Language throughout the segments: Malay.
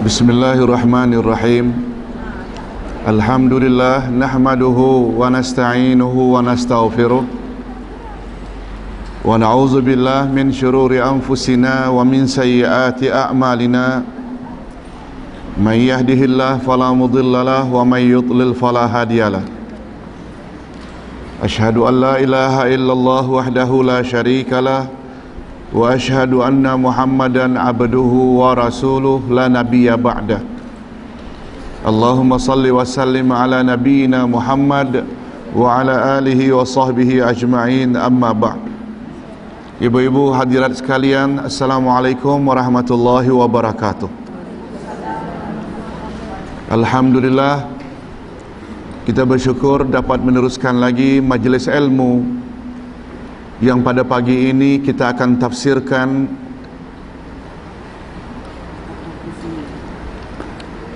Bismillahirrahmanirrahim. Alhamdulillah nahmaduhu wa nasta'inuhu wa nastaghfiruh wa na'udzu billahi min syururi anfusina wa min sayyiati a'malina. May yahdihillahu fala mudhillalah wa may yudlil fala hadiyalah. Asyhadu an la ilaha illallah wahdahu la syarikalah wa asyhadu anna Muhammadan abduhu wa rasuluh la nabiyya ba'dah. Allahumma salli wa sallim ala nabiyyina Muhammad wa ala alihi wa sahbihi ajma'in, amma ba'd. Ibu-ibu hadirat sekalian, assalamualaikum warahmatullahi wabarakatuh. Alhamdulillah, kita bersyukur dapat meneruskan lagi majlis ilmu yang pada pagi ini kita akan tafsirkan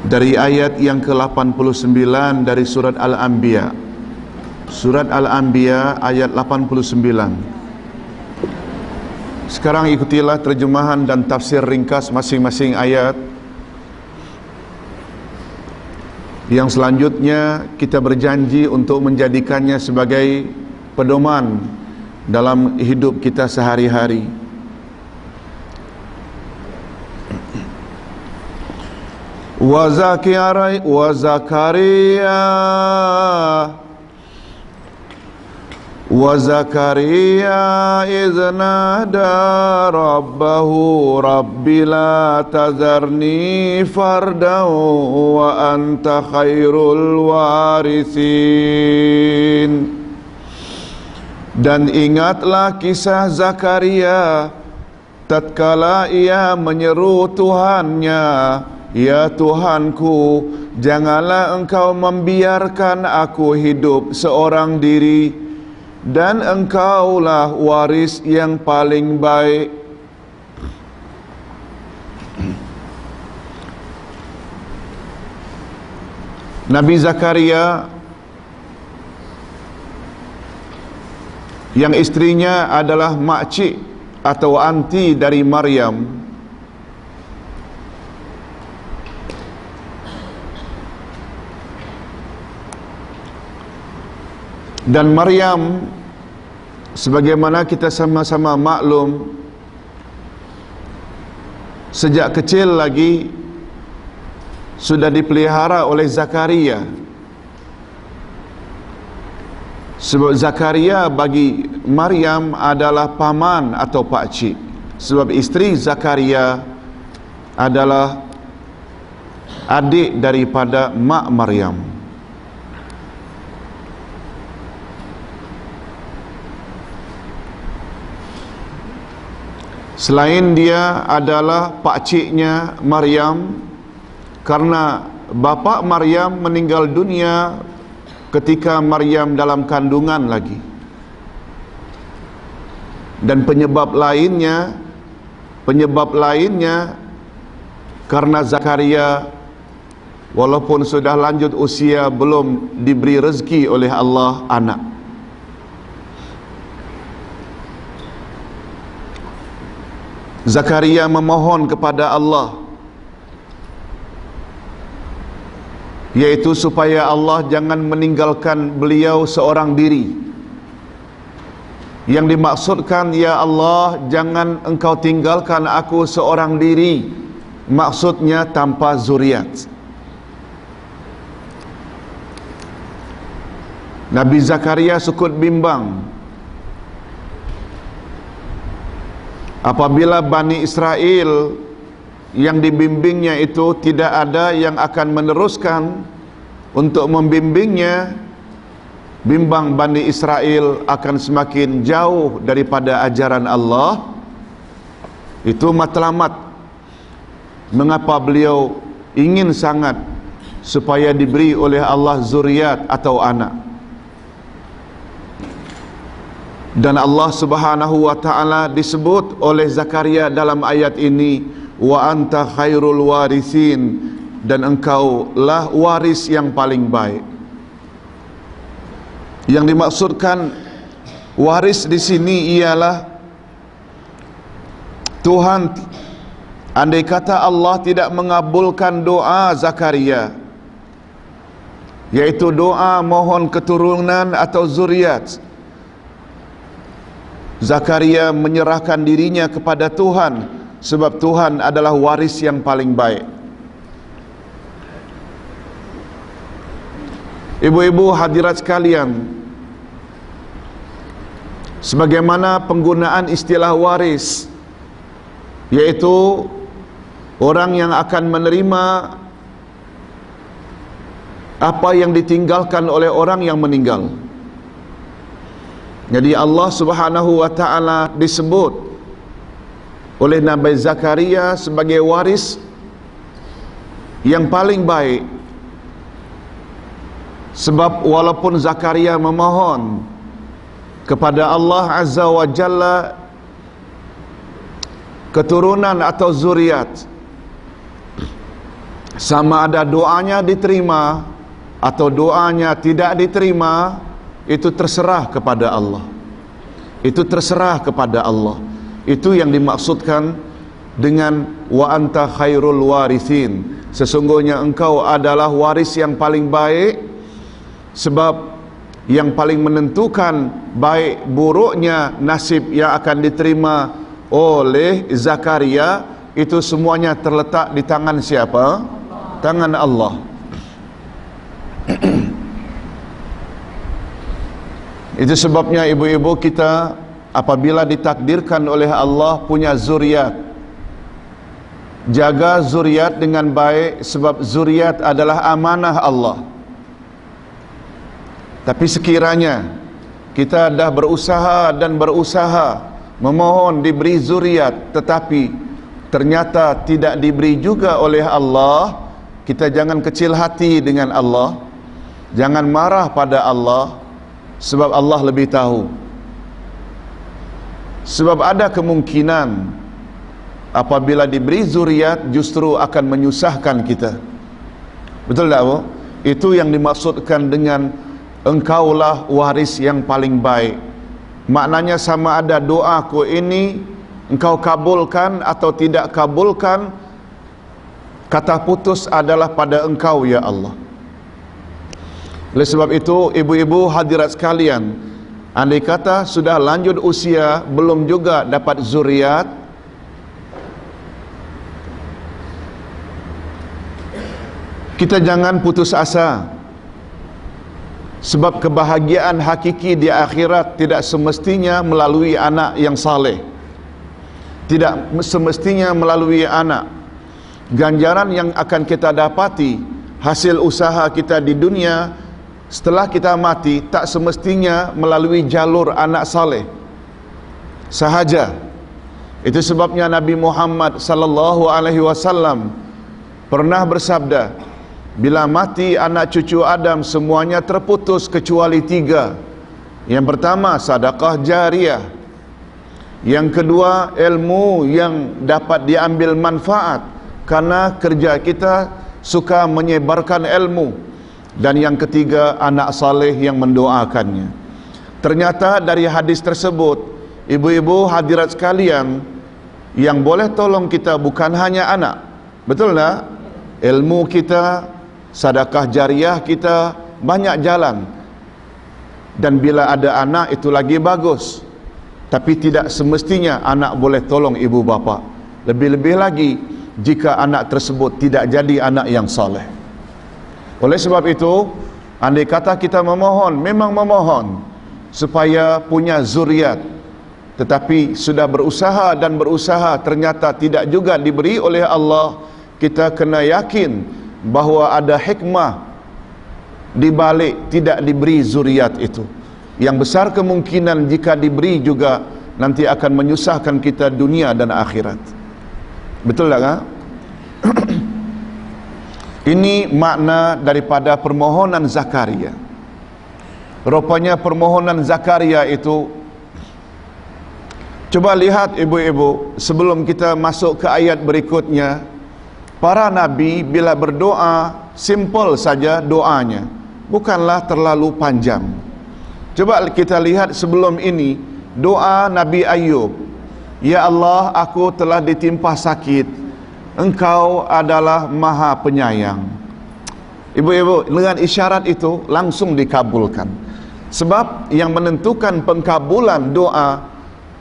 dari ayat yang ke-89 dari surat Al-Anbiya. Surat Al-Anbiya ayat 89. Sekarang ikutilah terjemahan dan tafsir ringkas masing-masing ayat. Yang selanjutnya kita berjanji untuk menjadikannya sebagai pedoman dalam hidup kita sehari-hari. Wa Zakariya iznada rabbahu rabbi la tazarni fardan wa anta khairul warisin. Dan ingatlah kisah Zakaria tatkala ia menyeru Tuhannya, ya Tuhanku, janganlah engkau membiarkan aku hidup seorang diri, dan engkaulah waris yang paling baik. Nabi Zakaria yang istrinya adalah makcik atau anti dari Maryam, dan Maryam sebagaimana kita sama-sama maklum, sejak kecil lagi sudah dipelihara oleh Zakaria. Sebab Zakaria bagi Maryam adalah paman atau pakcik. Sebab isteri Zakaria adalah adik daripada mak Maryam. Selain dia adalah pakciknya Maryam, karena bapa Maryam meninggal dunia ketika Maryam dalam kandungan lagi. Dan penyebab lainnya karena Zakaria walaupun sudah lanjut usia belum diberi rezeki oleh Allah anak. Zakaria memohon kepada Allah, yaitu supaya Allah jangan meninggalkan beliau seorang diri. Yang dimaksudkan, ya Allah, jangan engkau tinggalkan aku seorang diri, maksudnya tanpa zuriat. Nabi Zakaria sukut bimbang apabila Bani Israel yang dibimbingnya itu tidak ada yang akan meneruskan untuk membimbingnya. Bimbang Bani Israel akan semakin jauh daripada ajaran Allah. Itu matlamat mengapa beliau ingin sangat supaya diberi oleh Allah zuriat atau anak. Dan Allah Subhanahu wa ta'ala disebut oleh Zakaria dalam ayat ini, wa anta khairul warisin, dan engkau lah waris yang paling baik. Yang dimaksudkan waris di sini ialah Tuhan andai kata Allah tidak mengabulkan doa Zakaria, yaitu doa mohon keturunan atau zuriat, Zakaria menyerahkan dirinya kepada Tuhan, sebab Tuhan adalah waris yang paling baik. Ibu-ibu hadirat sekalian, sebagaimana penggunaan istilah waris, yaitu orang yang akan menerima apa yang ditinggalkan oleh orang yang meninggal. Jadi Allah Subhanahu wa taala disebut oleh Nabi Zakaria sebagai waris yang paling baik. Sebab walaupun Zakaria memohon kepada Allah Azza wa Jalla keturunan atau zuriat, sama ada doanya diterima atau doanya tidak diterima, itu terserah kepada Allah. Itu terserah kepada Allah. Itu yang dimaksudkan dengan wa anta khairul warithin. Sesungguhnya engkau adalah waris yang paling baik, sebab yang paling menentukan baik buruknya nasib yang akan diterima oleh Zakaria itu semuanya terletak di tangan siapa? Tangan Allah. Itu sebabnya ibu-ibu kita apabila ditakdirkan oleh Allah punya zuriat, jaga zuriat dengan baik, sebab zuriat adalah amanah Allah. Tapi sekiranya kita dah berusaha dan berusaha memohon diberi zuriat, tetapi ternyata tidak diberi juga oleh Allah, kita jangan kecil hati dengan Allah, jangan marah pada Allah, sebab Allah lebih tahu. Sebab ada kemungkinan apabila diberi zuriat justru akan menyusahkan kita. Betul tak, Bu? Itu yang dimaksudkan dengan engkaulah waris yang paling baik. Maknanya sama ada doaku ini engkau kabulkan atau tidak kabulkan, kata putus adalah pada engkau ya Allah. Oleh sebab itu ibu-ibu hadirat sekalian, andai kata sudah lanjut usia belum juga dapat zuriat, kita jangan putus asa. Sebab kebahagiaan hakiki di akhirat tidak semestinya melalui anak yang saleh, tidak semestinya melalui anak. Ganjaran yang akan kita dapati hasil usaha kita di dunia setelah kita mati tak semestinya melalui jalur anak saleh sahaja. Itu sebabnya Nabi Muhammad sallallahu alaihi wasallam pernah bersabda, bila mati anak cucu Adam semuanya terputus kecuali 3. Yang pertama sedekah jariah, yang kedua ilmu yang dapat diambil manfaat karena kerja kita suka menyebarkan ilmu, dan yang ketiga anak saleh yang mendoakannya. Ternyata dari hadis tersebut, ibu-ibu hadirat sekalian, yang boleh tolong kita bukan hanya anak, betul tak? Ilmu kita, sedekah jariah kita, banyak jalan. Dan bila ada anak itu lagi bagus. Tapi tidak semestinya anak boleh tolong ibu bapa. Lebih-lebih lagi jika anak tersebut tidak jadi anak yang saleh. Oleh sebab itu, andai kata kita memohon, memang memohon supaya punya zuriat, tetapi sudah berusaha dan berusaha ternyata tidak juga diberi oleh Allah, kita kena yakin bahawa ada hikmah di balik tidak diberi zuriat itu. Yang besar kemungkinan jika diberi juga nanti akan menyusahkan kita dunia dan akhirat. Betul tak? Kan? Ini makna daripada permohonan Zakaria. Rupanya permohonan Zakaria itu, coba lihat ibu-ibu, sebelum kita masuk ke ayat berikutnya, para nabi bila berdoa simple saja doanya, bukanlah terlalu panjang. Coba kita lihat sebelum ini doa Nabi Ayub, ya Allah, aku telah ditimpa sakit, Engkau adalah Maha Penyayang. Ibu-ibu, dengan isyarat itu langsung dikabulkan. Sebab yang menentukan pengkabulan doa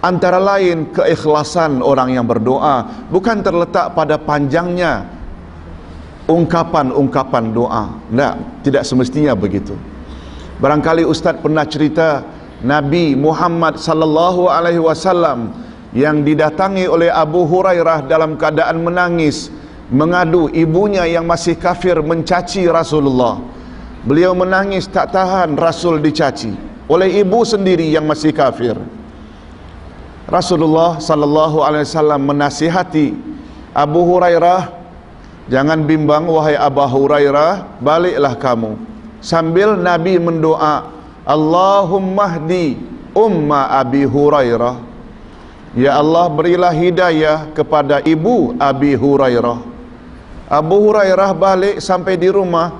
antara lain keikhlasan orang yang berdoa, bukan terletak pada panjangnya ungkapan-ungkapan doa. Tidak semestinya begitu. Barangkali Ustaz pernah cerita Nabi Muhammad sallallahu alaihi wasallam yang didatangi oleh Abu Hurairah dalam keadaan menangis, mengadu ibunya yang masih kafir mencaci Rasulullah. Beliau menangis tak tahan Rasul dicaci oleh ibu sendiri yang masih kafir. Rasulullah sallallahu alaihi wasallam menasihati Abu Hurairah, jangan bimbang wahai Abu Hurairah, baliklah kamu. Sambil Nabi mendoa, Allahumma hdi umma Abi Hurairah. Ya Allah, berilah hidayah kepada ibu Abi Hurairah. Abu Hurairah balik sampai di rumah,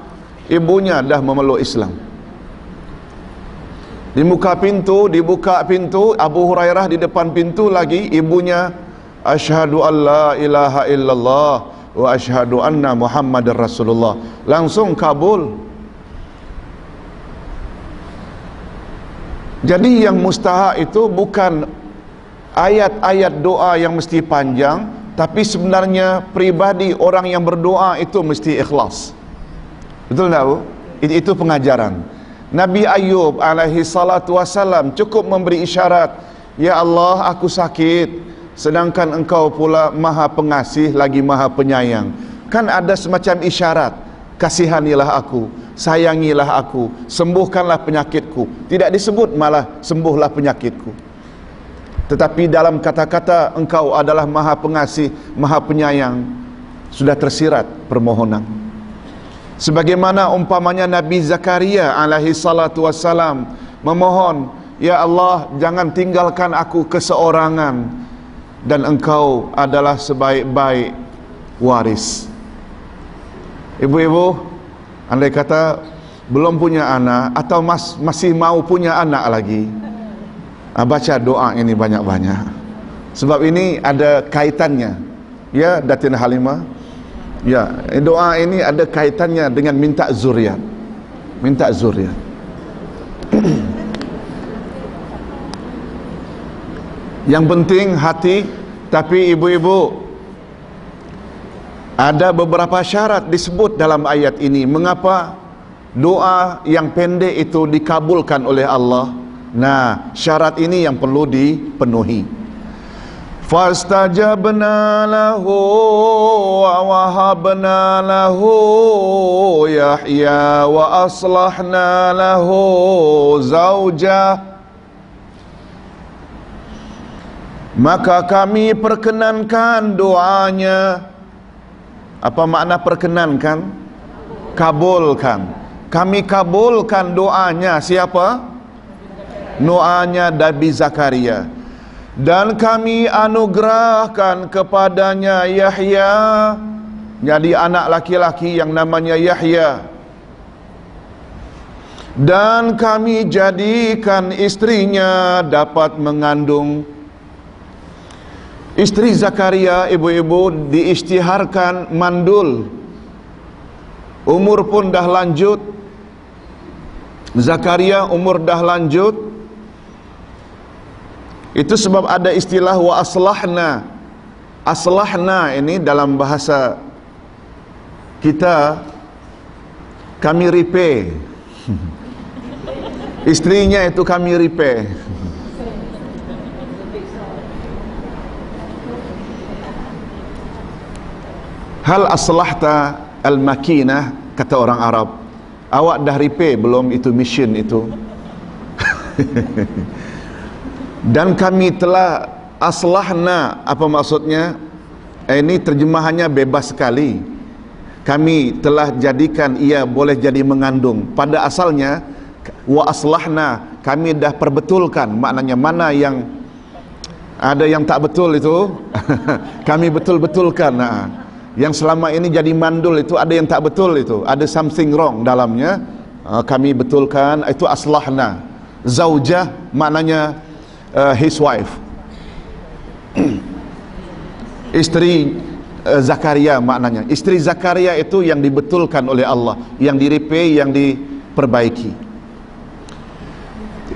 ibunya dah memeluk Islam. Dibuka pintu, Abu Hurairah di depan pintu lagi, ibunya, asyhadu an la ilaha illallah wa asyhadu anna Muhammadar Rasulullah. Langsung kabul. Jadi yang mustahak itu bukan ayat-ayat doa yang mesti panjang, tapi sebenarnya pribadi orang yang berdoa itu mesti ikhlas. Betul tak, Bu? Itu pengajaran Nabi Ayub alaihi salatu wassalam cukup memberi isyarat, ya Allah, aku sakit, sedangkan engkau pula Maha Pengasih lagi Maha Penyayang. Kan ada semacam isyarat, kasihanilah aku, sayangilah aku, sembuhkanlah penyakitku. Tidak disebut malah sembuhlah penyakitku, tetapi dalam kata-kata engkau adalah Maha Pengasih, Maha Penyayang, sudah tersirat permohonan. Sebagaimana umpamanya Nabi Zakaria alaihi salatu wassalam memohon, ya Allah, jangan tinggalkan aku keseorangan, dan engkau adalah sebaik-baik waris. Ibu-ibu, andai kata belum punya anak atau masih mau punya anak lagi, baca doa ini banyak-banyak. Sebab ini ada kaitannya. Ya, Datin Halimah. Ya, doa ini ada kaitannya dengan minta zuriat. Minta zuriat. Yang penting hati. Tapi ibu-ibu, ada beberapa syarat disebut dalam ayat ini. Mengapa doa yang pendek itu dikabulkan oleh Allah? Nah, syarat ini yang perlu dipenuhi. Fastajabna lahu wa wahabna lahu Yahya wa aslahna lahu zaujah. Maka kami perkenankan doanya. Apa makna perkenankan? Kabulkan. Kami kabulkan doanya. Siapa? Doanya Nabi Zakaria. Dan kami anugerahkan kepadanya Yahya, jadi anak laki-laki yang namanya Yahya. Dan kami jadikan istrinya dapat mengandung. Istri Zakaria, ibu-ibu, diisytiharkan mandul, umur pun dah lanjut. Zakaria umur dah lanjut. Itu sebab ada istilah wa aslahna. Aslahna ini dalam bahasa kita, kami repair. Istrinya itu kami repair. Hal aslahta al-makinah, kata orang Arab. Awak dah repair belum itu mesin itu? Dan kami telah aslahna, apa maksudnya? Ini terjemahannya bebas sekali. Kami telah jadikan ia boleh jadi mengandung. Pada asalnya wa aslahna, kami dah perbetulkan. Maknanya mana yang ada yang tak betul itu kami betul-betulkan. Yang selama ini jadi mandul itu ada yang tak betul, itu ada something wrong dalamnya, kami betulkan. Itu aslahna. Zaujah maknanya his wife, istri Zakaria maknanya. Isteri Zakaria itu yang dibetulkan oleh Allah, yang direpair, yang diperbaiki.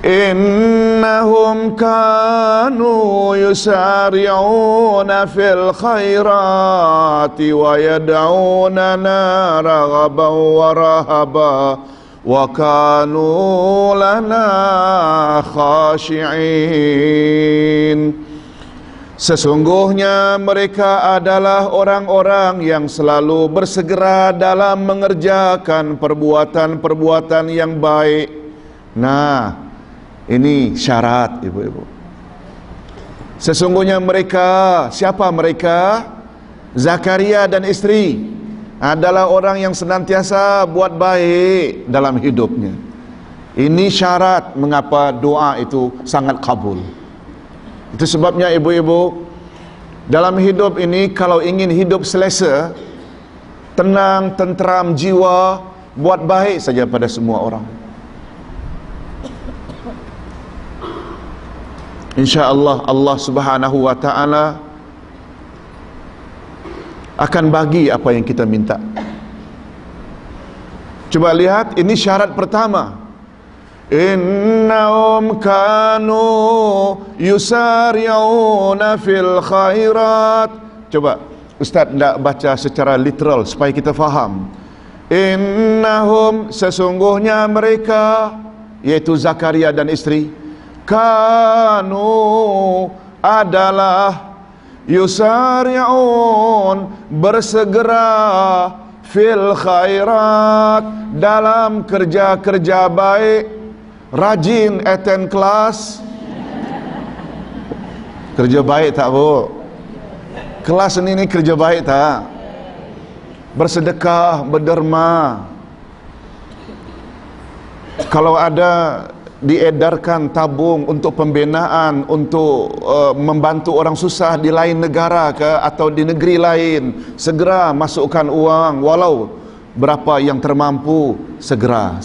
Innahum kanu yusari'una fil khairati wa yad'unana raghaban wa rahaba wa kanu lana khashi'in. Sesungguhnya mereka adalah orang-orang yang selalu bersegera dalam mengerjakan perbuatan-perbuatan yang baik. Nah, ini syarat ibu-ibu. Sesungguhnya mereka, siapa mereka? Zakaria dan istri adalah orang yang senantiasa buat baik dalam hidupnya. Ini syarat mengapa doa itu sangat kabul. Itu sebabnya ibu-ibu, dalam hidup ini kalau ingin hidup selesa, tenang, tenteram jiwa, buat baik saja pada semua orang. InsyaAllah Allah Subhanahu wa ta'ala akan bagi apa yang kita minta. Coba lihat, ini syarat pertama. Innahum kanu yusari'una fil khairat. Coba Ustaz tidak baca secara literal supaya kita faham. Innahum, sesungguhnya mereka, yaitu Zakaria dan istri, kanu adalah yusari'un, bersegera, fil khairat, dalam kerja-kerja baik. Rajin attend kelas. Kerja baik tak bu? Kelas ini kerja baik tak? Bersedekah, berderma. Kalau ada diedarkan tabung untuk pembinaan, untuk membantu orang susah di lain negara ke atau di negeri lain, segera masukkan uang, walau berapa yang termampu, segera.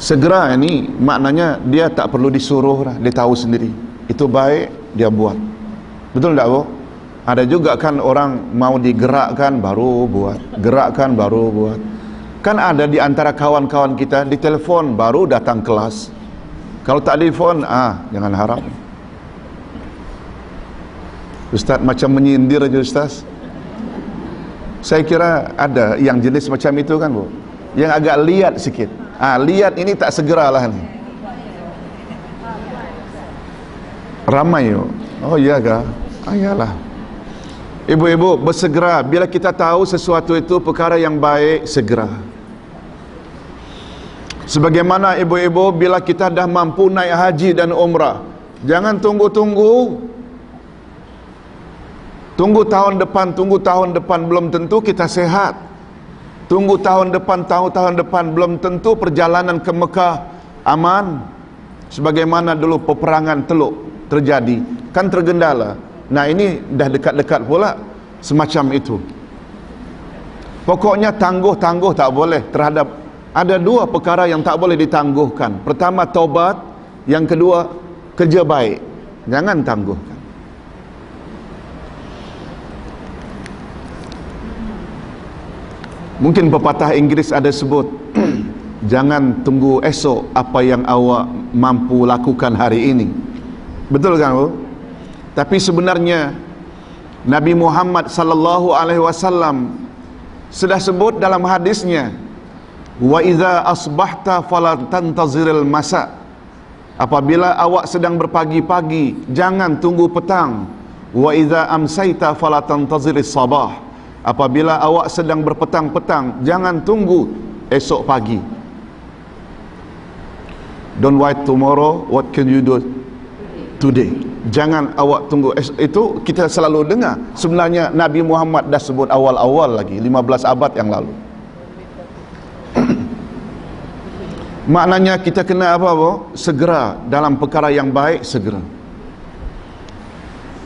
Segera ini maknanya dia tak perlu disuruh lah, dia tahu sendiri. Itu baik, dia buat. Betul tak bu? Ada juga kan orang mau digerakkan baru buat, gerakkan baru buat. Kan ada di antara kawan-kawan kita di telefon baru datang kelas. Kalau tak di telefon, jangan harap. Ustaz macam menyindir aja Ustaz. Saya kira ada yang jenis macam itu kan bu, yang agak liat sikit. Lihat ini tak segeralah ni. Ramai yo. Oh iya kah? Iyalah. Ibu-ibu bersegera bila kita tahu sesuatu itu perkara yang baik, segera. Sebagaimana ibu-ibu bila kita dah mampu naik haji dan umrah, jangan tunggu-tunggu. Tunggu tahun depan belum tentu kita sehat. Tunggu tahun depan belum tentu perjalanan ke Mekah aman. Sebagaimana dulu peperangan Teluk terjadi, kan tergendala. Nah ini dah dekat-dekat pula semacam itu. Pokoknya tangguh-tangguh tak boleh terhadap, ada dua perkara yang tak boleh ditangguhkan. Pertama taubat, yang kedua kerja baik. Jangan tangguhkan. Mungkin pepatah Inggris ada sebut, jangan tunggu esok apa yang awak mampu lakukan hari ini. Betul kan bu? Tapi sebenarnya Nabi Muhammad sallallahu alaihi wasallam sudah sebut dalam hadisnya, wa idza asbahta fala tantaziril masa. Apabila awak sedang berpagi-pagi, jangan tunggu petang. Wa idza amsayta fala tantaziris sabah. Apabila awak sedang berpetang-petang, jangan tunggu esok pagi. Don't wait tomorrow, what can you do today? Jangan awak tunggu esok. Itu kita selalu dengar. Sebenarnya Nabi Muhammad dah sebut awal-awal lagi, 15 abad yang lalu. Maknanya kita kena apa bu? Segera dalam perkara yang baik, segera.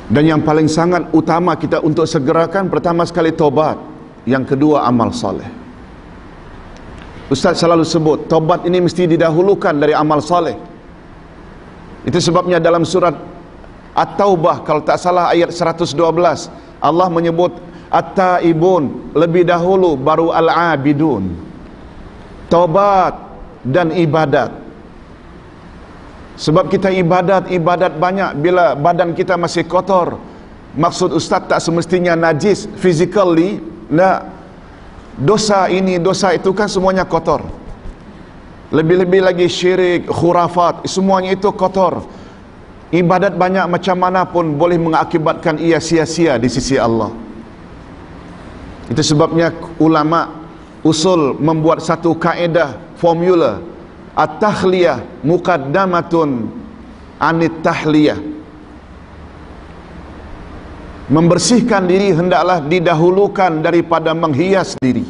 Dan yang paling sangat utama kita untuk segerakan, pertama sekali taubat, yang kedua amal soleh. Ustaz selalu sebut taubat ini mesti didahulukan dari amal soleh. Itu sebabnya dalam surat At-Taubah, kalau tak salah ayat 112, Allah menyebut At-Taibun lebih dahulu, baru Al-Abidun. Taubat dan ibadat. Sebab kita ibadat banyak bila badan kita masih kotor. Maksud Ustaz tak semestinya najis physically, nah, dosa ini dosa itu kan semuanya kotor. Lebih-lebih lagi syirik, khurafat, semuanya itu kotor. Ibadat banyak macam mana pun boleh mengakibatkan ia sia-sia di sisi Allah. Itu sebabnya ulama usul membuat satu kaedah, formula, at-tahliyah muqaddamatun anit tahliyah. Membersihkan diri hendaklah didahulukan daripada menghias diri.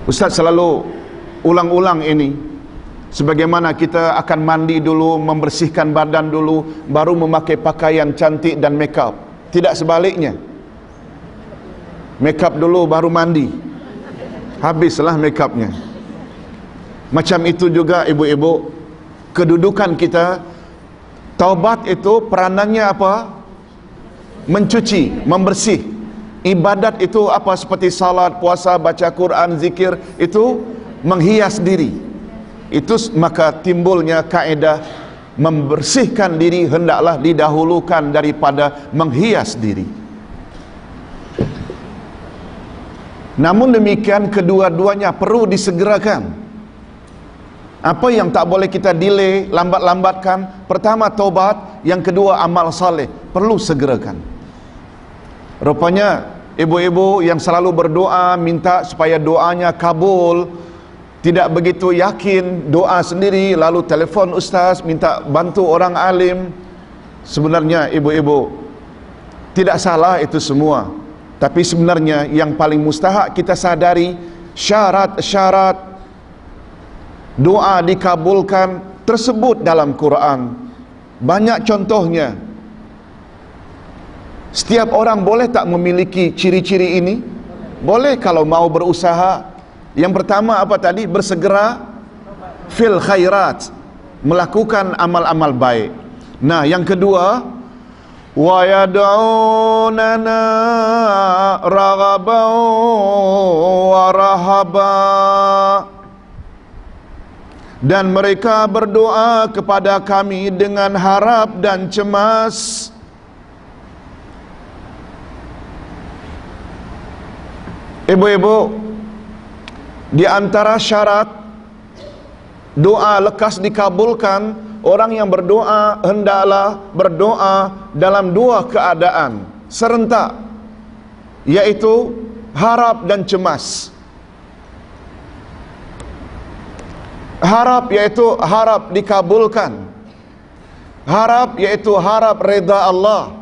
Ustaz selalu ulang-ulang ini. Sebagaimana kita akan mandi dulu, membersihkan badan dulu, baru memakai pakaian cantik dan make up. Tidak sebaliknya. Make up dulu baru mandi. Habislah make upnya. Macam itu juga ibu-ibu, kedudukan kita, taubat itu peranannya apa? Mencuci, membersih. Ibadat itu apa? Seperti salat, puasa, baca Quran, zikir, itu menghias diri. Itu maka timbulnya kaedah membersihkan diri hendaklah didahulukan daripada menghias diri. Namun demikian kedua-duanya perlu disegerakan. Apa yang tak boleh kita delay, lambat-lambatkan? Pertama taubat, yang kedua amal saleh, perlu segerakan. Rupanya ibu-ibu yang selalu berdoa minta supaya doanya kabul, tidak begitu yakin doa sendiri, lalu telefon ustaz minta bantu orang alim. Sebenarnya ibu-ibu, tidak salah itu semua, tapi sebenarnya yang paling mustahak kita sadari syarat-syarat doa dikabulkan tersebut dalam Quran. Banyak contohnya. Setiap orang boleh tak memiliki ciri-ciri ini? Boleh kalau mau berusaha. Yang pertama apa tadi? Bersegera fil khairat, melakukan amal-amal baik. Nah, yang kedua, wa yad'unana raghaban wa rahaba, dan mereka berdoa kepada kami dengan harap dan cemas. Ibu-ibu, di antara syarat doa lekas dikabulkan, orang yang berdoa hendaklah berdoa dalam dua keadaan serentak, yaitu harap dan cemas. Harap yaitu harap dikabulkan. Harap yaitu harap reda Allah.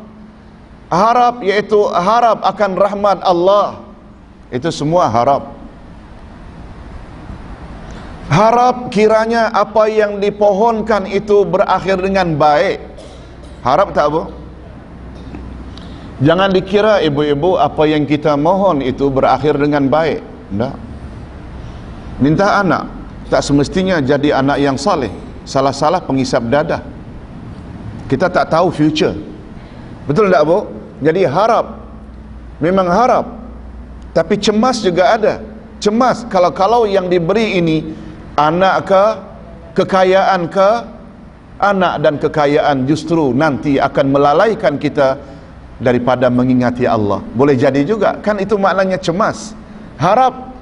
Harap yaitu harap akan rahmat Allah. Itu semua harap. Harap kiranya apa yang dipohonkan itu berakhir dengan baik. Harap tak apa? Jangan dikira ibu-ibu apa yang kita mohon itu berakhir dengan baik. Tak. Minta anak, tak semestinya jadi anak yang saleh. Salah-salah pengisap dadah. Kita tak tahu future. Betul tak bu? Jadi harap, memang harap. Tapi cemas juga ada. Cemas kalau yang diberi ini anak ke, kekayaan ke, anak dan kekayaan justru nanti akan melalaikan kita daripada mengingati Allah. Boleh jadi juga, kan itu maknanya cemas. Harap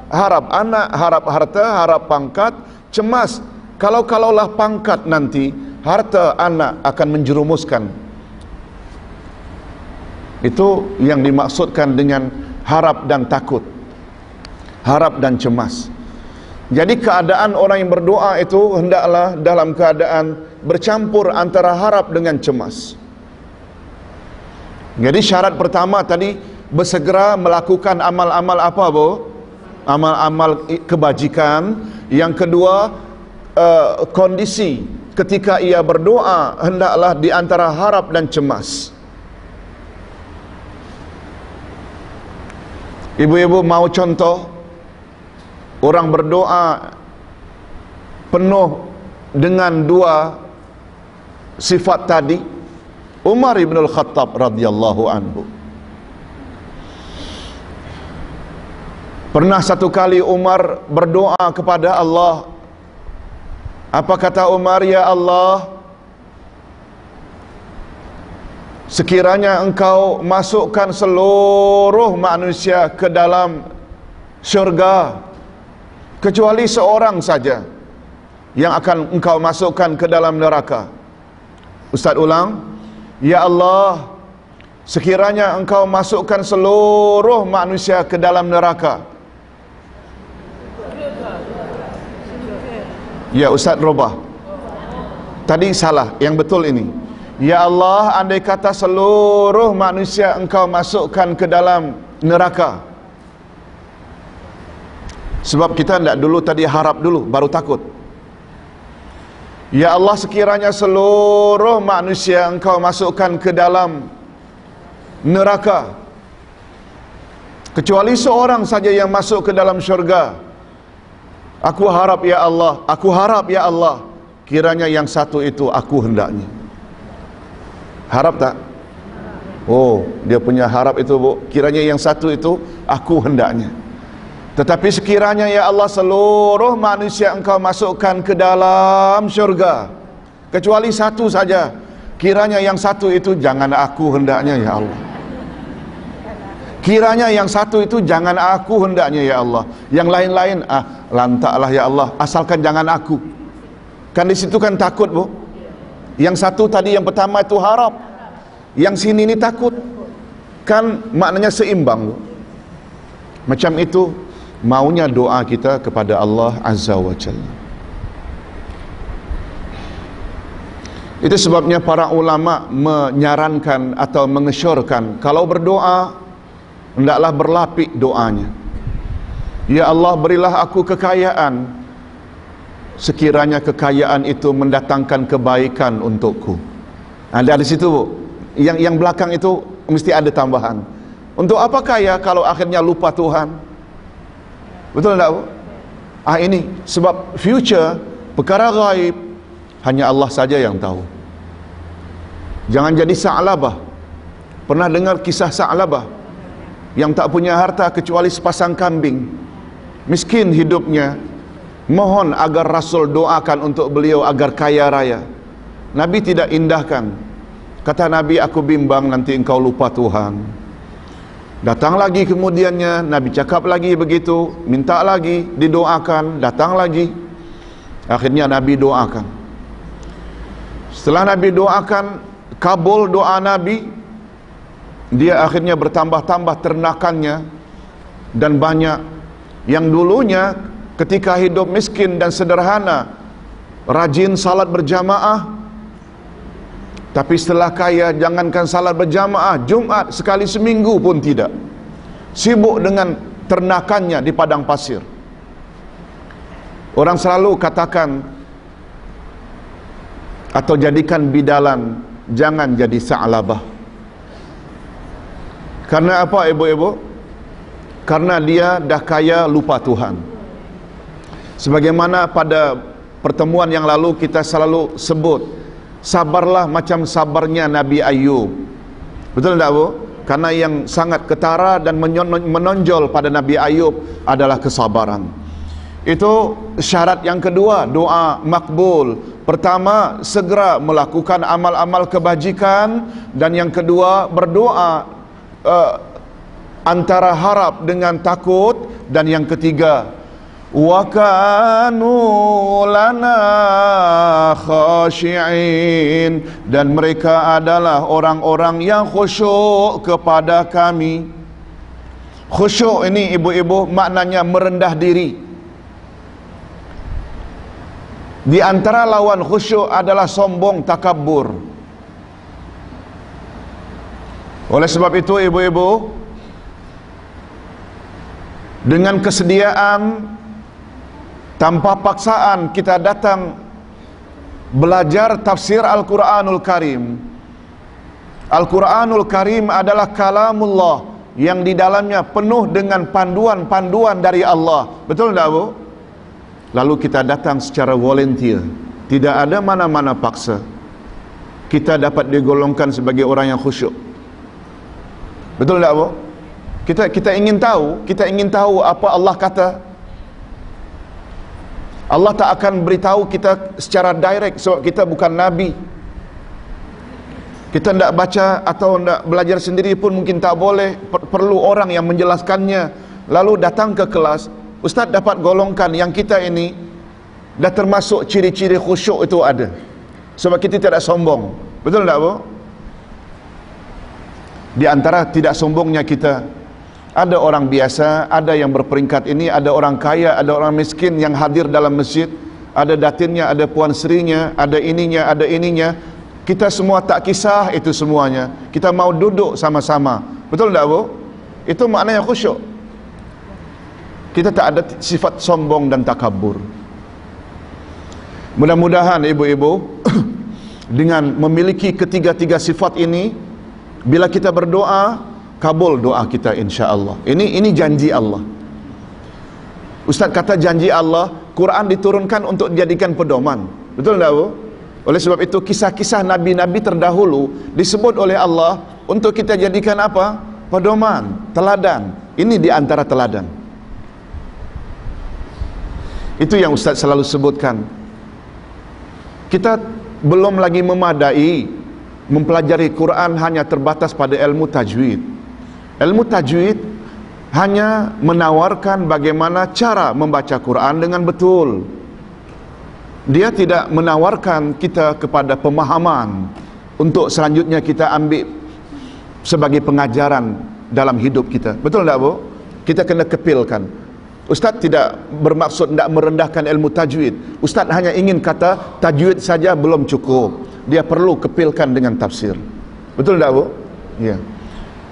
anak, harap harta, harap pangkat, cemas kalaulah pangkat nanti, harta, anak akan menjerumuskan. Itu yang dimaksudkan dengan harap dan takut, harap dan cemas. Jadi keadaan orang yang berdoa itu hendaklah dalam keadaan bercampur antara harap dengan cemas. Jadi syarat pertama tadi bersegera melakukan amal-amal apa bu? Amal-amal kebajikan. Yang kedua, kondisi ketika ia berdoa hendaklah di antara harap dan cemas. Ibu-ibu mau contoh orang berdoa penuh dengan dua sifat tadi Umar ibn al-Khattab radhiyallahu anhu. Pernah satu kali Umar berdoa kepada Allah. Apa kata Umar? Ya Allah, sekiranya engkau masukkan seluruh manusia ke dalam syurga kecuali seorang saja yang akan engkau masukkan ke dalam neraka. Ustaz ulang. Ya Allah, sekiranya engkau masukkan seluruh manusia ke dalam neraka. Ya Ustaz robah. Tadi salah, yang betul ini. Ya Allah, andai kata seluruh manusia engkau masukkan ke dalam neraka. Sebab kita tidak dulu tadi harap dulu, baru takut. Ya Allah, sekiranya seluruh manusia engkau masukkan ke dalam neraka kecuali seorang saja yang masuk ke dalam syurga. Aku harap ya Allah, aku harap ya Allah, kiranya yang satu itu aku hendaknya. Harap tak? Oh, dia punya harap itu, Bu. Kiranya yang satu itu aku hendaknya. Tetapi sekiranya ya Allah seluruh manusia engkau masukkan ke dalam syurga kecuali satu saja, kiranya yang satu itu jangan aku hendaknya ya Allah. Kiranya yang satu itu jangan aku hendaknya ya Allah. Yang lain-lain lantaklah ya Allah, asalkan jangan aku. Kan di situ kan takut, Bu. Yang satu tadi yang pertama itu harap, yang sini ini takut. Kan maknanya seimbang, Bu. Macam itu maunya doa kita kepada Allah Azza wa Jalla. Itu sebabnya para ulama menyarankan atau mengesyorkan kalau berdoa hendaklah berlapik doanya. Ya Allah, berilah aku kekayaan, sekiranya kekayaan itu mendatangkan kebaikan untukku. Ada di situ, Bu. Yang belakang itu mesti ada tambahan. Untuk apa kaya kalau akhirnya lupa Tuhan? Betul tak, Bu? Ini sebab future, perkara gaib, hanya Allah saja yang tahu. Jangan jadi Sa'labah. Pernah dengar kisah Sa'labah yang tak punya harta kecuali sepasang kambing, miskin hidupnya, mohon agar Rasul doakan untuk beliau agar kaya raya. Nabi tidak indahkan. Kata Nabi, aku bimbang nanti engkau lupa Tuhan. Datang lagi kemudiannya, Nabi cakap lagi begitu, minta lagi, didoakan, datang lagi. Akhirnya Nabi doakan. Setelah Nabi doakan, kabul doa Nabi, dia akhirnya bertambah-tambah ternakannya dan banyak. Yang dulunya ketika hidup miskin dan sederhana, rajin salat berjamaah, tapi setelah kaya, jangankan salat berjamaah, Jumat sekali seminggu pun tidak. Sibuk dengan ternakannya di padang pasir. Orang selalu katakan atau jadikan bidalan, jangan jadi Sa'labah. Karena apa, ibu-ibu? Karena dia dah kaya lupa Tuhan. Sebagaimana pada pertemuan yang lalu kita selalu sebut, sabarlah macam sabarnya Nabi Ayub. Betul tak, Bu? Karena yang sangat ketara dan menonjol pada Nabi Ayub adalah kesabaran. Itu syarat yang kedua, doa makbul. Pertama, segera melakukan amal-amal kebajikan, dan yang kedua, berdoa antara harap dengan takut, dan yang ketiga, wa kanu lana khashi'in, dan mereka adalah orang-orang yang khusyuk kepada kami. Khusyuk ini, ibu-ibu, maknanya merendah diri. Di antara lawan khusyuk adalah sombong, takabur. Oleh sebab itu, ibu-ibu, dengan kesediaan, tanpa paksaan, kita datang belajar tafsir Al-Quranul Karim. Al-Quranul Karim adalah kalamullah yang di dalamnya penuh dengan panduan-panduan dari Allah. Betul tak, Bu? Lalu kita datang secara volunteer, tidak ada mana-mana paksa. kita dapat digolongkan sebagai orang yang khusyuk. Betul tak, Bu? Kita ingin tahu apa Allah kata. Allah tak akan beritahu kita secara direct sebab kita bukan nabi. Kita tidak baca atau tidak belajar sendiri pun mungkin tak boleh, perlu orang yang menjelaskannya. Lalu datang ke kelas, ustaz dapat golongkan yang kita ini dah termasuk ciri-ciri khusyuk itu ada. Sebab kita tidak sombong. Betul tak, Bu? Di antara tidak sombongnya kita, ada orang biasa, ada yang berperingkat ini, ada orang kaya, ada orang miskin yang hadir dalam masjid, ada datinnya, ada puan serinya, ada ininya. Kita semua tak kisah itu semuanya. Kita mau duduk sama-sama. Betul tak, Bu? Itu maknanya khusyuk. Kita tak ada sifat sombong dan takabur. Mudah-mudahan ibu-ibu dengan memiliki ketiga-tiga sifat ini, bila kita berdoa, kabul doa kita insya-Allah. Ini janji Allah. Ustaz kata janji Allah, Quran diturunkan untuk dijadikan pedoman. Betul tak, Bu? Oleh sebab itu kisah-kisah nabi-nabi terdahulu disebut oleh Allah untuk kita jadikan apa? Pedoman, teladan. Ini di antara teladan. Itu yang Ustaz selalu sebutkan. Kita belum lagi memadai mempelajari Quran hanya terbatas pada ilmu tajwid. Ilmu tajwid hanya menawarkan bagaimana cara membaca Quran dengan betul. Dia tidak menawarkan kita kepada pemahaman untuk selanjutnya kita ambil sebagai pengajaran dalam hidup kita. Betul tak, Bu? Kita kena kepilkan. Ustaz tidak bermaksud tidak merendahkan ilmu tajwid. Ustaz hanya ingin kata tajwid saja belum cukup. Dia perlu kepilkan dengan tafsir. Betul tak, Bu? Ya.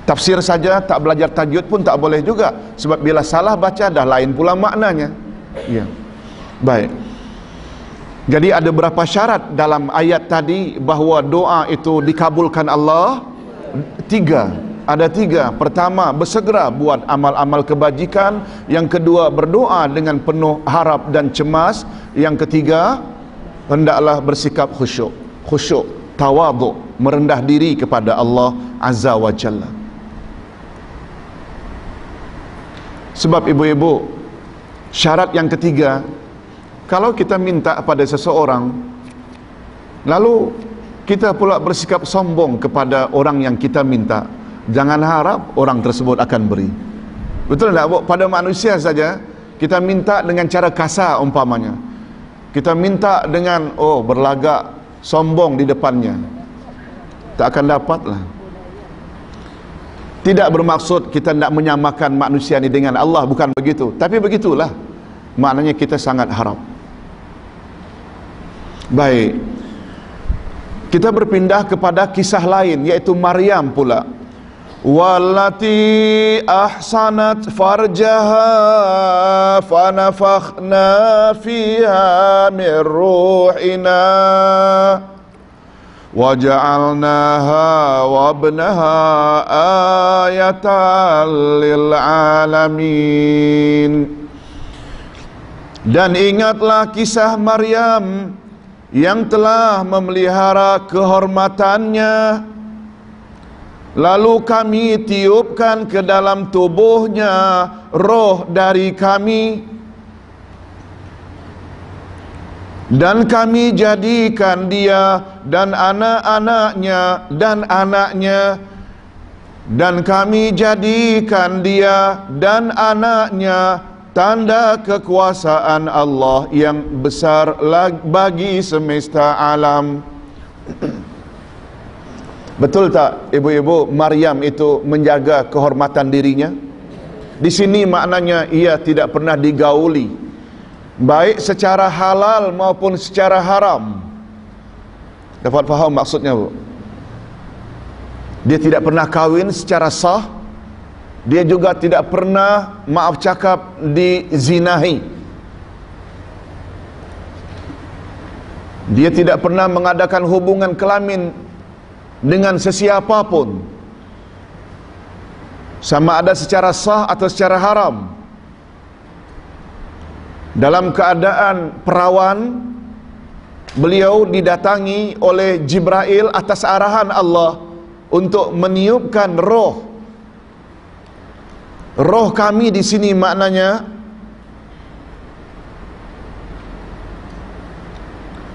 Tafsir saja tak belajar tajwid pun tak boleh juga. Sebab bila salah baca dah lain pula maknanya. Ya. Baik. Jadi ada berapa syarat dalam ayat tadi bahawa doa itu dikabulkan Allah? Ada tiga. Pertama, bersegera buat amal-amal kebajikan. Yang kedua, berdoa dengan penuh harap dan cemas. Yang ketiga, hendaklah bersikap khusyuk, tawaduk, merendah diri kepada Allah Azza wa Jalla. Sebab ibu-ibu, syarat yang ketiga, kalau kita minta pada seseorang, lalu kita pula bersikap sombong kepada orang yang kita minta, jangan harap orang tersebut akan beri. Betul tak, Bu? Pada manusia saja, kita minta dengan cara kasar umpamanya. Kita minta dengan, berlagak sombong di depannya. Tak akan dapatlah. Tidak bermaksud kita tidak menyamakan manusia ini dengan Allah, bukan begitu. Tapi begitulah. Maknanya kita sangat harap. Baik. Kita berpindah kepada kisah lain, yaitu Maryam pula. Wallati ahsanat farjaha fanafakhna fiha min ruhina waja'alnaha wabnaha ayatan lil alamin. Dan ingatlah kisah Maryam yang telah memelihara kehormatannya, lalu kami tiupkan ke dalam tubuhnya roh dari kami, dan kami jadikan dia dan anak-anaknya dan kami jadikan dia dan anaknya tanda kekuasaan Allah yang besar bagi semesta alam. Betul tak, ibu-ibu, Maryam itu menjaga kehormatan dirinya? Di sini maknanya ia tidak pernah digauli, baik secara halal maupun secara haram. Dapat faham maksudnya, Bu? Dia tidak pernah kahwin secara sah. Dia juga tidak pernah, maaf cakap, dizinahi. Dia tidak pernah mengadakan hubungan kelamin dengan sesiapa pun, sama ada secara sah atau secara haram. Dalam keadaan perawan, beliau didatangi oleh Jibril atas arahan Allah untuk meniupkan roh. Roh kami di sini maknanya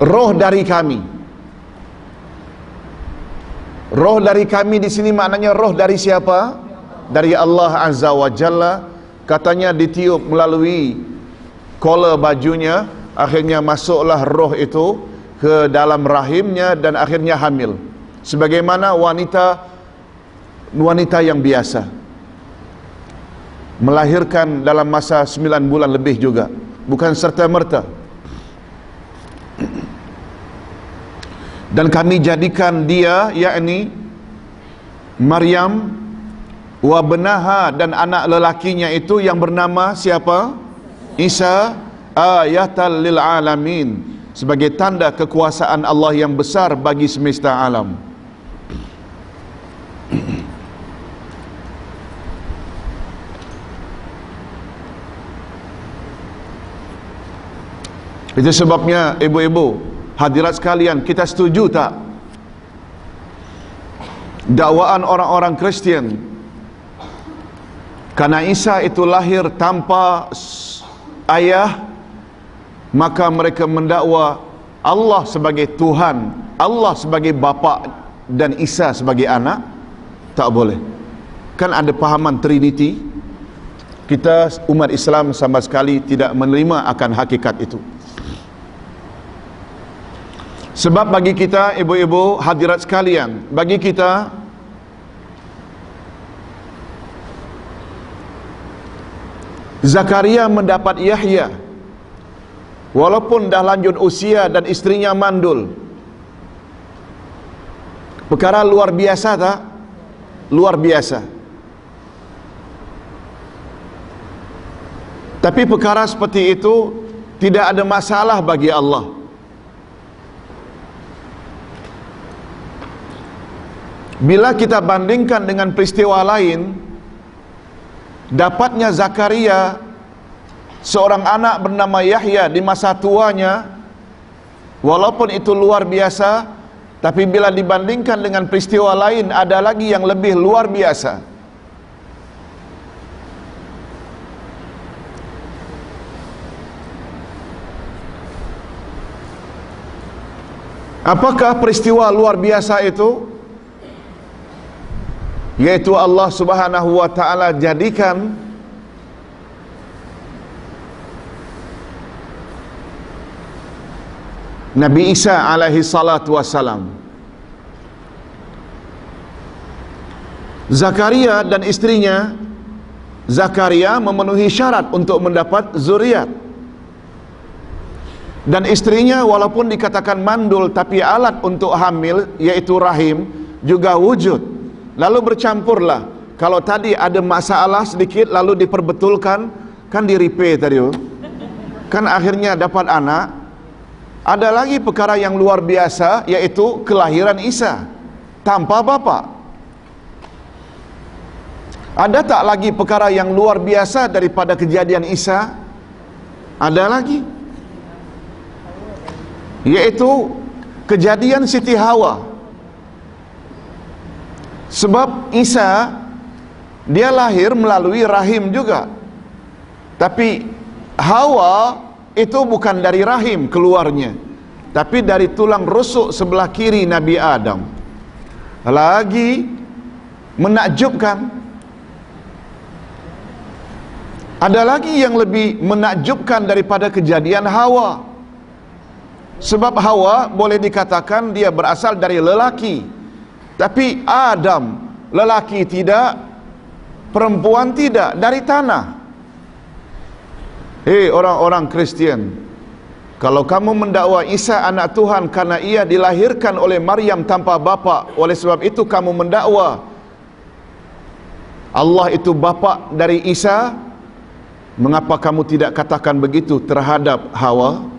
roh dari kami. Roh dari kami di sini maknanya roh dari siapa? Dari Allah Azza wa Jalla. Katanya ditiup melalui kola bajunya, akhirnya masuklah roh itu ke dalam rahimnya dan akhirnya hamil. Sebagaimana wanita yang biasa melahirkan dalam masa 9 bulan lebih juga, bukan serta-merta. Dan kami jadikan dia, yakni Maryam wa benaha, dan anak lelakinya itu yang bernama siapa? Isa, ayatan lil alamin, sebagai tanda kekuasaan Allah yang besar bagi semesta alam. Itu sebabnya ibu-ibu hadirat sekalian, kita setuju tak dakwaan orang-orang Kristian karena Isa itu lahir tanpa ayah, maka mereka mendakwa Allah sebagai Tuhan, Allah sebagai bapa dan Isa sebagai anak? Tak boleh. Kan ada pahaman Trinity. Kita umat Islam sama sekali tidak menerima akan hakikat itu. Sebab bagi kita, ibu-ibu hadirat sekalian, bagi kita Zakaria mendapat Yahya walaupun dah lanjut usia dan istrinya mandul. Perkara luar biasa tak? Luar biasa. Tapi perkara seperti itu tidak ada masalah bagi Allah. Bila kita bandingkan dengan peristiwa lain, dapatnya Zakaria seorang anak bernama Yahya di masa tuanya, walaupun itu luar biasa, tapi bila dibandingkan dengan peristiwa lain, ada lagi yang lebih luar biasa. Apakah peristiwa luar biasa itu? Yaitu Allah Subhanahu wa ta'ala jadikan Nabi Isa alaihi salatu wassalam, Zakaria dan istrinya, Zakaria memenuhi syarat untuk mendapat zuriat, dan istrinya walaupun dikatakan mandul tapi alat untuk hamil yaitu rahim juga wujud. Lalu bercampurlah. Kalau tadi ada masalah sedikit lalu diperbetulkan, kan di repair tadi, kan akhirnya dapat anak. Ada lagi perkara yang luar biasa, yaitu kelahiran Isa tanpa bapa. Ada tak lagi perkara yang luar biasa daripada kejadian Isa? Ada lagi, yaitu kejadian Siti Hawa. Sebab Isa dia lahir melalui rahim juga, tapi Hawa itu bukan dari rahim keluarnya, tapi dari tulang rusuk sebelah kiri Nabi Adam. Lagi menakjubkan, ada lagi yang lebih menakjubkan daripada kejadian Hawa. Sebab Hawa boleh dikatakan dia berasal dari lelaki, tapi Adam lelaki tidak, perempuan tidak, dari tanah. Hei orang-orang Kristian, kalau kamu mendakwa Isa anak Tuhan karena ia dilahirkan oleh Maryam tanpa bapa, oleh sebab itu kamu mendakwa Allah itu bapa dari Isa, mengapa kamu tidak katakan begitu terhadap Hawa?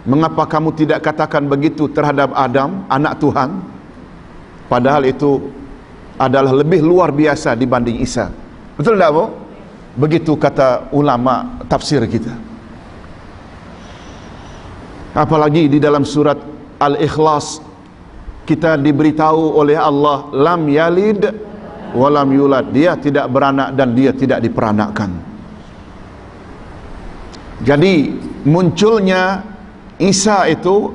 Mengapa kamu tidak katakan begitu terhadap Adam, anak Tuhan? Padahal itu adalah lebih luar biasa dibanding Isa. Betul tak, Bu? Begitu kata ulama tafsir kita. Apalagi di dalam surat Al-Ikhlas, kita diberitahu oleh Allah lam yalid walam yulad, dia tidak beranak dan dia tidak diperanakkan. Jadi munculnya Isa itu,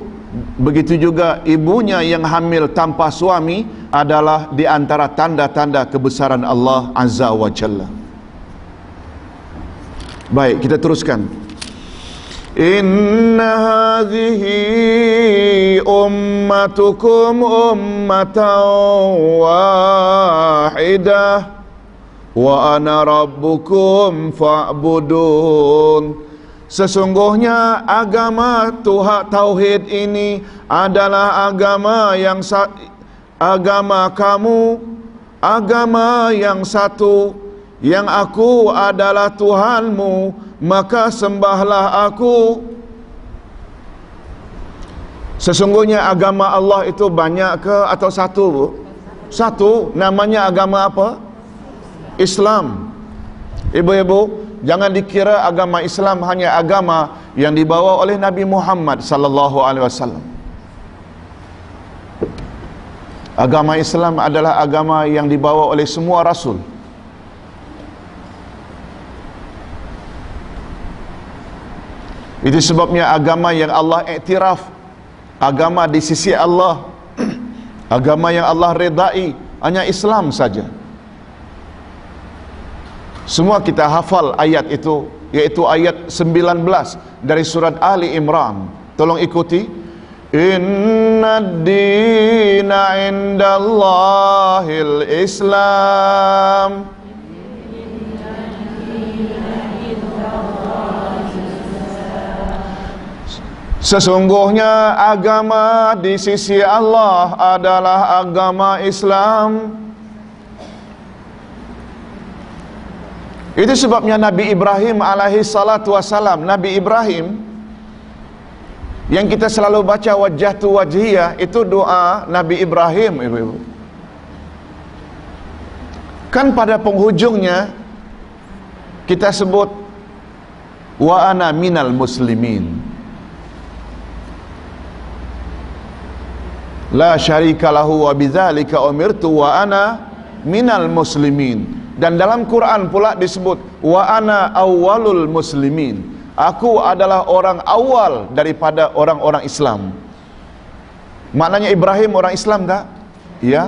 begitu juga ibunya yang hamil tanpa suami, adalah di antara tanda-tanda kebesaran Allah Azza wa Jalla. Baik, kita teruskan. Inna hadhihi ummatukum ummatan wahidah wa ana rabbukum fa'budun. Sesungguhnya agama Tauhid ini adalah agama kamu, agama yang satu, yang aku adalah Tuhanmu, maka sembahlah aku. Sesungguhnya agama Allah itu banyak ke atau satu, Bu? Satu. Namanya agama apa? Islam. Ibu-ibu, jangan dikira agama Islam hanya agama yang dibawa oleh Nabi Muhammad sallallahu alaihi wasallam. Agama Islam adalah agama yang dibawa oleh semua rasul. Itu sebabnya agama yang Allah iktiraf, agama di sisi Allah, agama yang Allah redai, hanya Islam saja. Semua kita hafal ayat itu, yaitu ayat 19 dari surat Ali Imran. Tolong ikuti. Inna ad-dina indallahil Islam. Sesungguhnya agama di sisi Allah adalah agama Islam. Itu sebabnya Nabi Ibrahim alaihi salatu wassalam, Nabi Ibrahim yang kita selalu baca wajjahtu wajhiyah, itu doa Nabi Ibrahim, ibu-ibu. Kan pada penghujungnya kita sebut wa ana minal muslimin, la syarika lahu wa bidzalika umirtu wa ana minal muslimin. Dan dalam Quran pula disebut wa ana awwalul muslimin, aku adalah orang awal daripada orang-orang Islam. Maknanya Ibrahim orang Islam tak? Ya.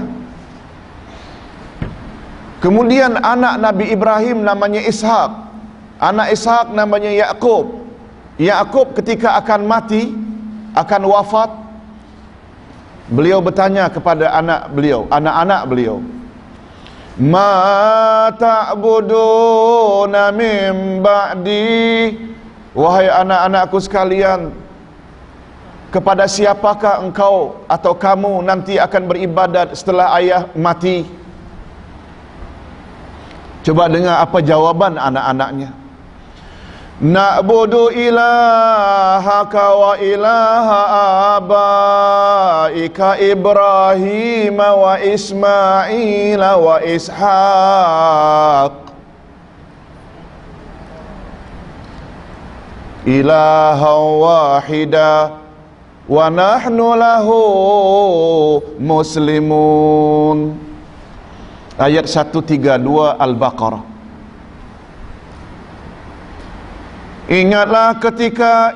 Kemudian anak Nabi Ibrahim namanya Ishak, anak Ishak namanya Yakub. Yakub ketika akan mati, akan wafat, beliau bertanya kepada anak-anak beliau, ma ta'buduna min ba'di, wahai anak-anakku sekalian, kepada siapakah engkau atau kamu nanti akan beribadat setelah ayah mati? Coba dengar apa jawaban anak-anaknya. Na'budu ilahaka wa ilaha abaika Ibrahim wa Ismail wa Ishaq ilaha wahida wa nahnu lahu muslimun. Ayat 132 Al-Baqarah. Ingatlah ketika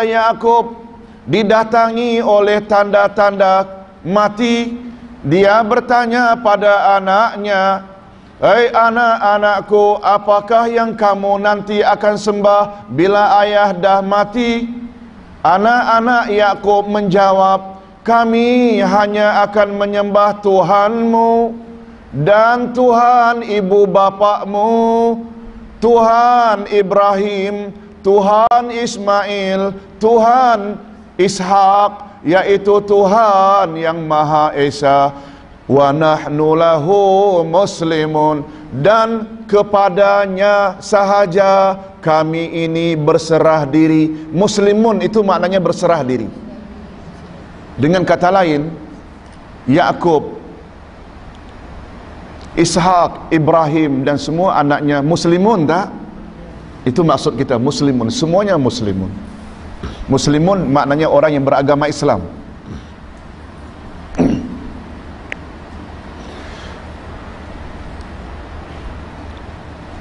Yakub didatangi oleh tanda-tanda mati, dia bertanya pada anaknya, "Hei anak-anakku, apakah yang kamu nanti akan sembah bila ayah dah mati?" Anak-anak Yakub menjawab, "Kami hanya akan menyembah Tuhanmu dan Tuhan ibu bapakmu, Tuhan Ibrahim, Tuhan Ismail, Tuhan Ishak, yaitu Tuhan yang Maha Esa. Wa nahnu lahu muslimun, dan kepadanya sahaja kami ini berserah diri." Muslimun itu maknanya berserah diri. Dengan kata lain, Yakub, Ishak, Ibrahim dan semua anaknya muslimun tak? Itu maksud kita, muslimun, semuanya muslimun. Muslimun maknanya orang yang beragama Islam.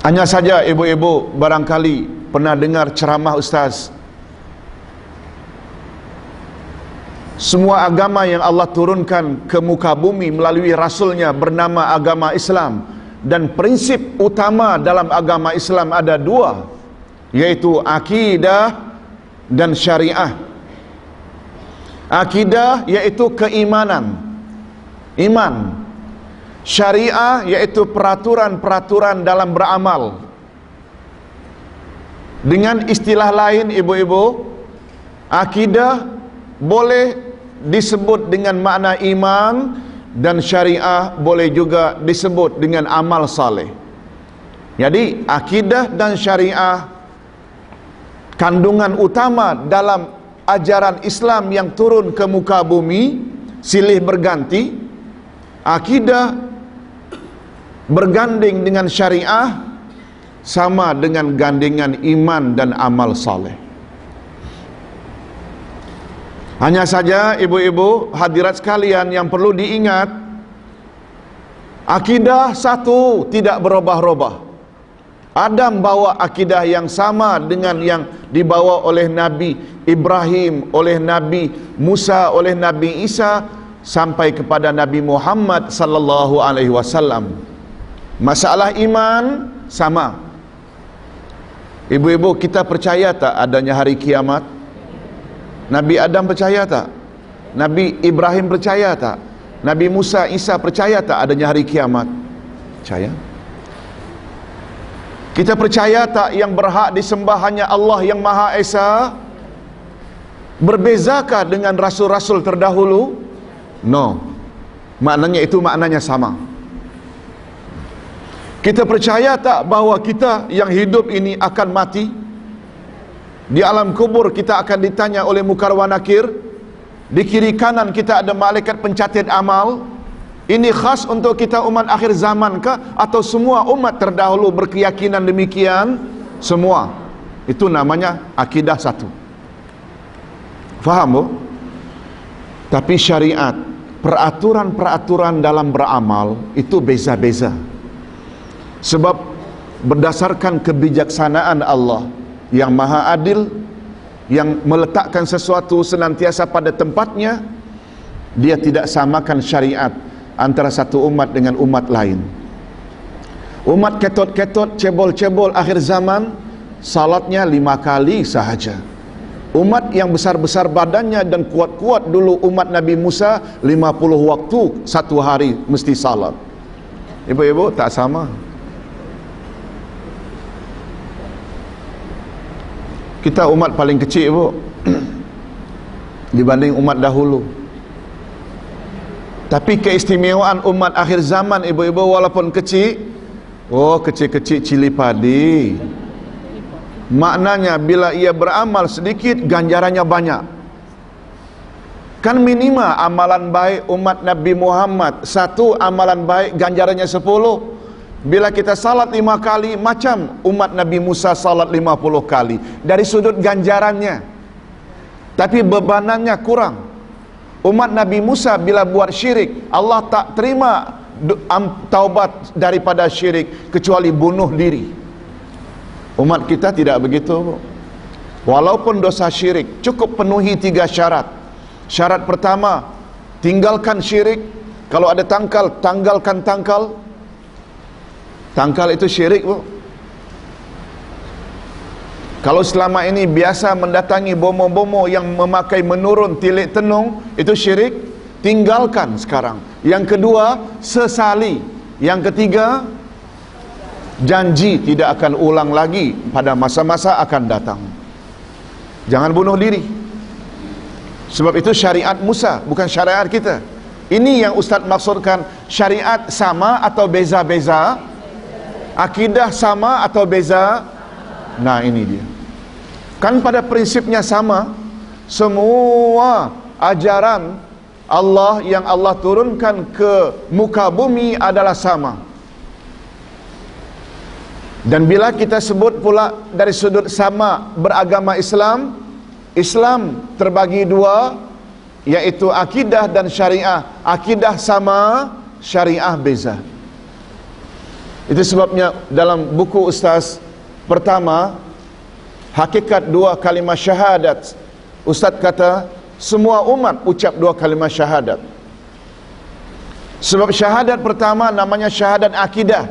Hanya saja ibu-ibu barangkali pernah dengar ceramah ustaz. Semua agama yang Allah turunkan ke muka bumi melalui rasulnya bernama agama Islam, dan prinsip utama dalam agama Islam ada dua, yaitu akidah dan syariah. Akidah yaitu keimanan, iman. Syariah yaitu peraturan-peraturan dalam beramal. Dengan istilah lain ibu-ibu, akidah boleh disebut dengan makna iman, dan syariah boleh juga disebut dengan amal saleh. Jadi akidah dan syariah kandungan utama dalam ajaran Islam yang turun ke muka bumi, silih berganti. Akidah berganding dengan syariah sama dengan gandengan iman dan amal saleh. Hanya saja ibu-ibu hadirat sekalian yang perlu diingat, akidah satu, tidak berubah-ubah. Adam bawa akidah yang sama dengan yang dibawa oleh Nabi Ibrahim, oleh Nabi Musa, oleh Nabi Isa, sampai kepada Nabi Muhammad sallallahu alaihi wasallam. Masalah iman sama. Ibu-ibu, kita percaya tak adanya hari kiamat? Nabi Adam percaya tak? Nabi Ibrahim percaya tak? Nabi Musa, Isa percaya tak adanya hari kiamat? Percaya. Kita percaya tak yang berhak disembah hanya Allah yang Maha Esa? Berbezakah dengan rasul-rasul terdahulu? No. Maknanya itu maknanya sama. Kita percaya tak bahawa kita yang hidup ini akan mati? Di alam kubur kita akan ditanya oleh Munkar wa Nakir. Di kiri kanan kita ada malaikat pencatat amal. Ini khas untuk kita umat akhir zaman kah? Atau semua umat terdahulu berkeyakinan demikian? Semua. Itu namanya akidah satu. Faham bu? Tapi syariat, peraturan-peraturan dalam beramal itu beza-beza. Sebab berdasarkan kebijaksanaan Allah yang maha adil, yang meletakkan sesuatu senantiasa pada tempatnya, dia tidak samakan syariat antara satu umat dengan umat lain. Umat ketot-ketot, cebol-cebol akhir zaman, salatnya 5 kali sahaja. Umat yang besar-besar badannya dan kuat-kuat dulu umat Nabi Musa, 50 waktu satu hari mesti salat. Ibu-ibu, tak sama. Kita umat paling kecil ibu dibanding umat dahulu. Tapi keistimewaan umat akhir zaman ibu-ibu walaupun kecil, oh kecil-kecil cili padi. Maknanya bila ia beramal sedikit ganjarannya banyak. Kan minimal amalan baik umat Nabi Muhammad, satu amalan baik ganjarannya 10. Bila kita salat 5 kali, macam umat Nabi Musa salat 50 kali. Dari sudut ganjarannya. Tapi bebanannya kurang. Umat Nabi Musa bila buat syirik, Allah tak terima taubat daripada syirik kecuali bunuh diri. Umat kita tidak begitu. Walaupun dosa syirik, cukup penuhi 3 syarat. Syarat pertama, tinggalkan syirik. Kalau ada tangkal, tanggalkan tangkal. Tangkal itu syirik bu. Kalau selama ini biasa mendatangi bomo-bomo yang memakai menurun tilik tenung, itu syirik, tinggalkan sekarang. Yang kedua, sesali. Yang ketiga, janji tidak akan ulang lagi pada masa-masa akan datang. Jangan bunuh diri. Sebab itu syariat Musa, bukan syariat kita. Ini yang Ustaz maksudkan, syariat sama atau beza-beza? Akidah sama atau beza? Nah ini dia. Kan pada prinsipnya sama. Semua ajaran Allah yang Allah turunkan ke muka bumi adalah sama. Dan bila kita sebut pula dari sudut sama beragama Islam, Islam terbagi dua, iaitu akidah dan syariah. Akidah sama, syariah beza. Itu sebabnya dalam buku Ustaz pertama, Hakikat Dua Kalimah Syahadat, Ustaz kata semua umat ucap dua kalimah syahadat. Sebab syahadat pertama namanya syahadat akidah.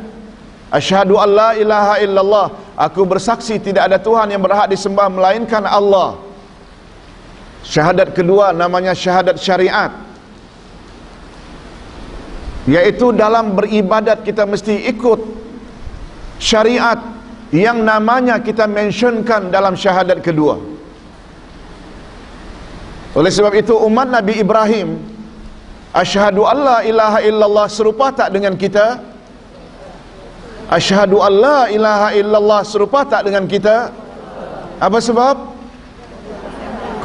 Asyhadu an la ilaha illallah, aku bersaksi tidak ada Tuhan yang berhak disembah melainkan Allah. Syahadat kedua namanya syahadat syariat, yaitu dalam beribadat kita mesti ikut syariat yang namanya kita mentionkan dalam syahadat kedua. Oleh sebab itu umat Nabi Ibrahim, asyhadu an la ilaha illallah, serupa tak dengan kita? Asyhadu an la ilaha illallah serupa tak dengan kita? Apa sebab?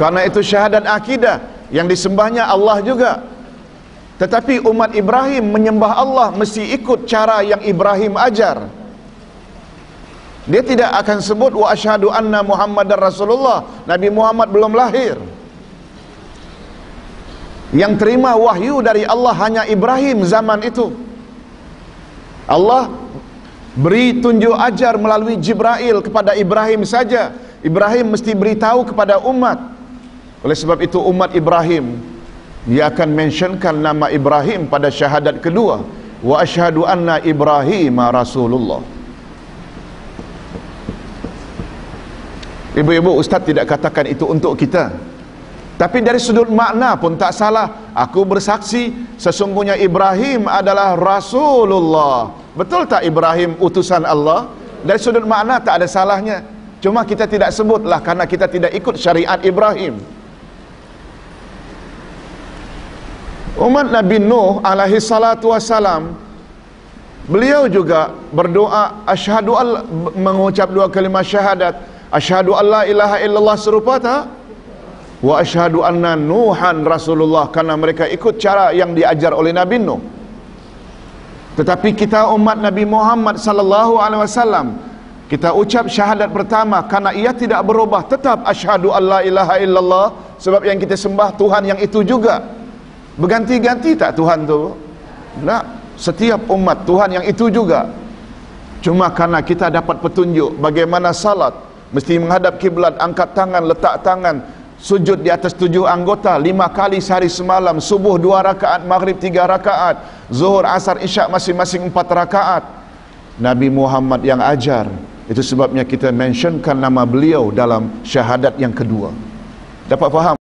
Karena itu syahadat akidah, yang disembahnya Allah juga. Tetapi umat Ibrahim menyembah Allah mesti ikut cara yang Ibrahim ajar. Dia tidak akan sebut wa asyhadu anna Muhammadar Rasulullah, Nabi Muhammad belum lahir. Yang terima wahyu dari Allah hanya Ibrahim zaman itu. Allah beri tunjuk ajar melalui Jibril kepada Ibrahim saja. Ibrahim mesti beritahu kepada umat. Oleh sebab itu umat Ibrahim, dia akan mentionkan nama Ibrahim pada syahadat kedua, wa asyhadu anna Ibrahim Rasulullah. Ibu-ibu, Ustaz tidak katakan itu untuk kita, tapi dari sudut makna pun tak salah. Aku bersaksi sesungguhnya Ibrahim adalah Rasulullah. Betul tak Ibrahim utusan Allah? Dari sudut makna tak ada salahnya. Cuma kita tidak sebutlah karena kita tidak ikut syariat Ibrahim. Umat Nabi Nuh alaihi salatu wassalam, beliau juga berdoa asyhadu an, mengucap dua kalimah syahadat. Asyhadu an la ilaha illallah serupa tak? Wa asyhadu anna Nuhan Rasulullah, karena mereka ikut cara yang diajar oleh Nabi Nuh. Tetapi kita umat Nabi Muhammad sallallahu alaihi wasallam, kita ucap syahadat pertama karena ia tidak berubah, tetap asyhadu an la ilaha illallah, sebab yang kita sembah Tuhan yang itu juga. Berganti-ganti tak Tuhan tu? Tak. Setiap umat Tuhan yang itu juga. Cuma karena kita dapat petunjuk bagaimana salat, mesti menghadap kiblat, angkat tangan, letak tangan, sujud di atas 7 anggota 5 kali sehari semalam, subuh 2 rakaat, maghrib 3 rakaat, zuhur, asar, isyak masing-masing 4 rakaat. Nabi Muhammad yang ajar. Itu sebabnya kita mentionkan nama beliau dalam syahadat yang kedua. Dapat faham?